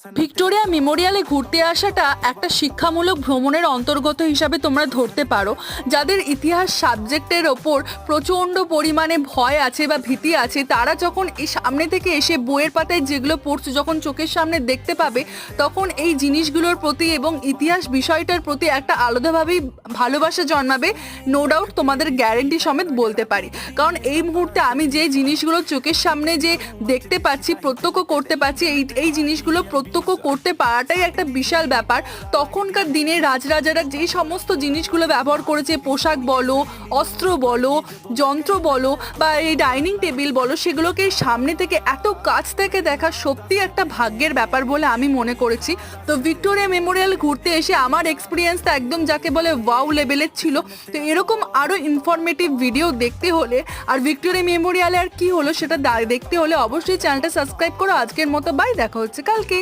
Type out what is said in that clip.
Victoria মেমোরিয়ালে ঘুরতে আসাটা একটা শিক্ষামূলক ভ্রমণের অন্তর্গত হিসাবে তোমরা ধরতে পারো। যাদের ইতিহাস সাবজেক্টের ওপর প্রচণ্ড পরিমাণে ভয় আছে বা ভীতি আছে, তারা যখন এই সামনে থেকে এসে বইয়ের পাতায় যেগুলো পড়ছে, যখন চোখের সামনে দেখতে পাবে, তখন এই জিনিসগুলোর প্রতি এবং ইতিহাস বিষয়টার প্রতি একটা আলাদাভাবেই ভালোবাসা জন্মাবে। নো ডাউট, তোমাদের গ্যারেন্টি সমেত বলতে পারি। কারণ এই মুহূর্তে আমি যে জিনিসগুলো চোখের সামনে যে দেখতে পাচ্ছি, প্রত্যক্ষ করতে পারছি, এই জিনিসগুলো প্রত্যক্ষ করতে পারাটাই একটা বিশাল ব্যাপার। তখনকার দিনে রাজরাজারা যে সমস্ত জিনিসগুলো ব্যবহার করেছে, পোশাক বলো, অস্ত্র বলো, যন্ত্র বলো বা এই ডাইনিং টেবিল বলো, সেগুলোকে সামনে থেকে এত কাছ থেকে দেখা সত্যি একটা ভাগ্যের ব্যাপার বলে আমি মনে করেছি। তো ভিক্টোরিয়া মেমোরিয়াল ঘুরতে এসে আমার এক্সপিরিয়েন্সটা একদম যাকে বলে ওয়াও লেভেলের ছিল। তো এরকম আরও ইনফরমেটিভ ভিডিও দেখতে হলে আর ভিক্টোরিয়া মেমোরিয়ালে আর কি হলো সেটা দেখতে হলে অবশ্যই চ্যানেলটা সাবস্ক্রাইব করো। আজকের মতো বাই, দেখা হচ্ছে কালকে।